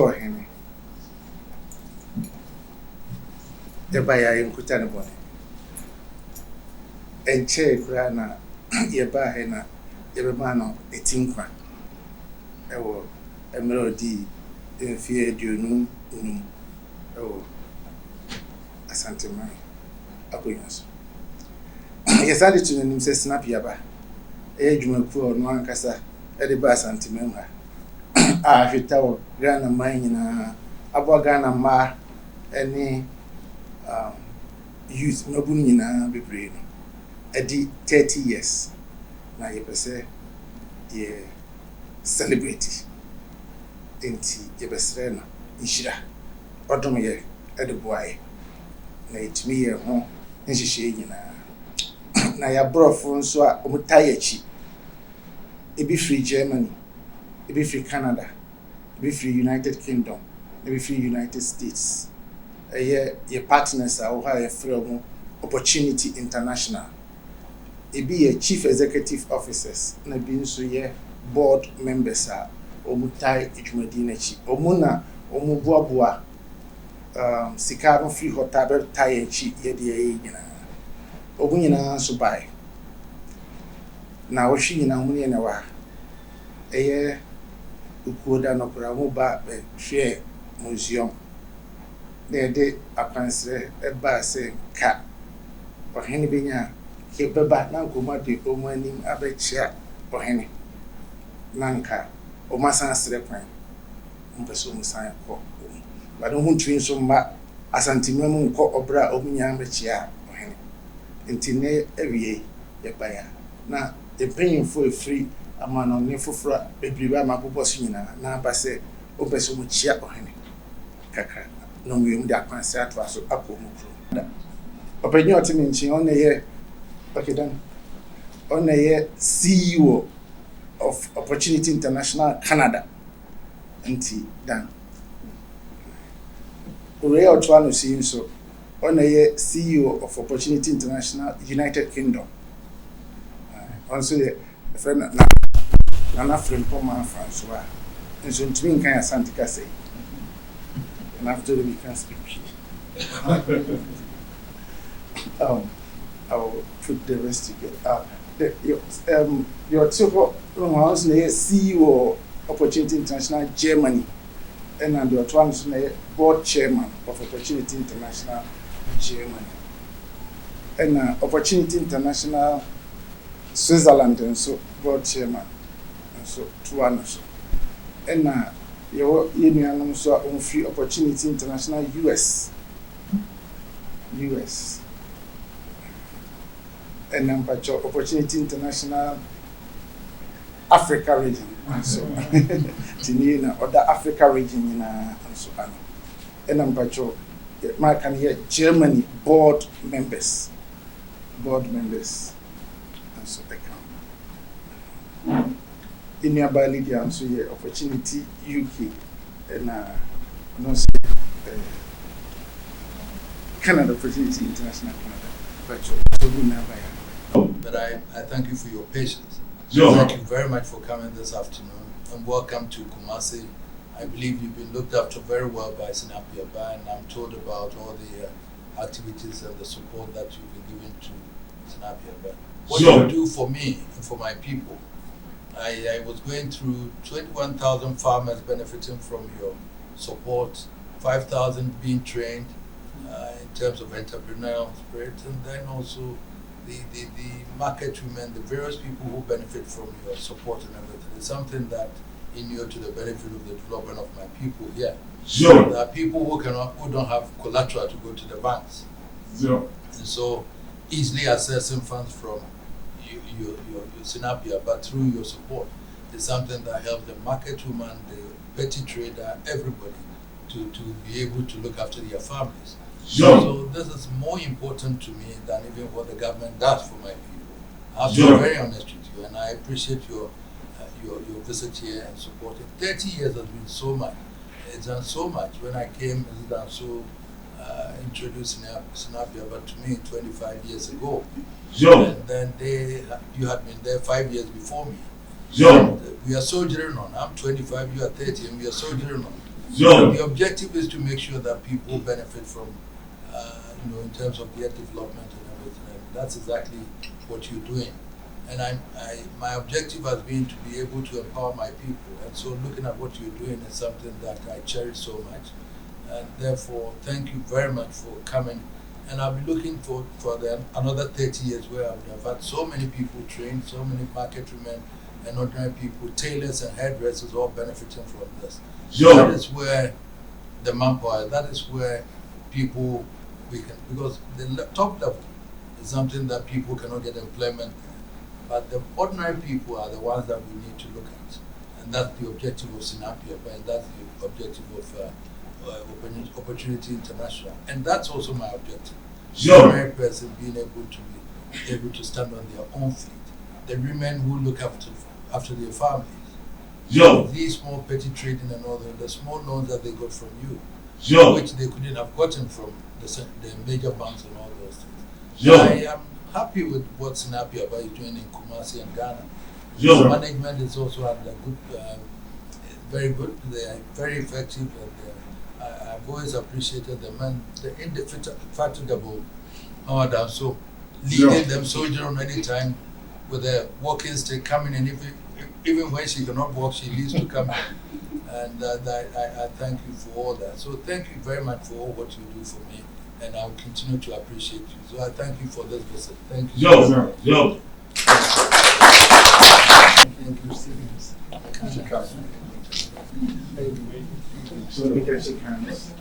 or him. The buyer in Kutanaboni. And chair grana, ye buy henna, every man a tinkwa. Oh, a melody in fear you know. Oh, a Santa Maria. Apoyas. Yes, I did to him, says Sinapi. Age my poor no one cassa, Eddie Bass anti-member. Ah, if you tell Grana Mine, about Ghana Ma, any youth, no bunina be brave. Eddie 30 years. Now you per se, ye celebrity. Inti, ye besrena, Ishira, Odomie, Eddie Boy. Let me a home, and she shady now. Now your bro Francois Omutayechi. It be free Germany, it be free Canada, it be free United Kingdom, it be free United States. Your partners are higher from Opportunity International. It be a chief executive officers, and it be so ye board members are Omutai Ijumadinechi, Omuna, Omubuabua, Sikaro free hotaber Tayechi, Yedia. Ogunina so buy. Now she in Amuni and Awa. A year Ukuda no Pramuba share museum. There day upon say a bar saying cat. Or Henny Binya, keep a bat now go muddy or morning abbey chair or Henny. Nanka or Massan Strepan. Umpasum sign call. But don't want to so much as Antimum call or bra omunya chair. Intine every year buyer. Now, the paying for a free a man on Nefufra, a briba Mapoposina, now by say, Opemsuo chia or henny. Kaka, no, we would have concert to us up on Opemsuo to mention on a year, okay, then on a year CEO of Opportunity International Canada. Anti Dan. Real Tuano seeing so. On a year CEO of Opportunity International United Kingdom. Also, the friend Nana Frimpoma Francois. And so to me, can Santica say? And after we can speak. I'll put the rest together. Your two house CEO Opportunity International Germany. And your twins board chairman of Opportunity International Germany. And Opportunity International Switzerland and so board chairman and so two others. And your union so on free Opportunity International US. And Opportunity International Africa region and so Tinina or the Africa region and so on. And my can hear Germany board members and so they come. In nearby Lydia and so yeah, Opportunity UK and no Canada Opportunity International Canada. But I thank you for your patience. Thank you very much for coming this afternoon and welcome to Kumasi. I believe you've been looked after very well by Sinapi, and I'm told about all the activities and the support that you've been giving to Sinapi. What you do for me and for my people, I was going through 21,000 farmers benefiting from your support, 5,000 being trained in terms of entrepreneurial spirit, and then also the market women, the various people who benefit from your support and everything. It's something that inure to the benefit of the development of my people here. There are people who don't have collateral to go to the banks. And so easily accessing funds from your Sinapi, but through your support is something that helps the market woman, the petty trader, everybody to be able to look after their families. So this is more important to me than even what the government does for my people. I have to be very honest with you, and I appreciate your visit here and supporting. 30 years has been so much. It's done so much. When I came, it's done so introduced Sinapi, but to me 25 years ago. And then you had been there 5 years before me. And we are soldiering on. I'm 25, you are 30, and we are soldiering on. So the objective is to make sure that people benefit from, in terms of their development and everything. And that's exactly what you're doing. And my objective has been to be able to empower my people. And so looking at what you're doing is something that I cherish so much. And therefore, thank you very much for coming. And I'll be looking for another 30 years where I would have had so many people trained, so many market women and ordinary people, tailors and hairdressers all benefiting from this. That is where the manpower, that is where people, because the top level is something that people cannot get employment. But the ordinary people are the ones that we need to look at. And that's the objective of Sinapi, and that's the objective of Opportunity International. And that's also my objective. The ordinary person being able to stand on their own feet. The women who look after their families. These small petty trading and all the small loans that they got from you, which they couldn't have gotten from the major banks and all those things. I am happy with what Sinapi is doing in Kumasi and Ghana. The management is also at a good, very good. They are very effective, and I've always appreciated them, and the indefatigable Howard, so leading them soldier on any time with a walking stick coming in. Even when she cannot walk, she needs to come in. And I thank you for all that. So thank you very much for all what you do for me, and I'll continue to appreciate you. So I thank you for this visit. Thank you. Thank you, So we can shake hands.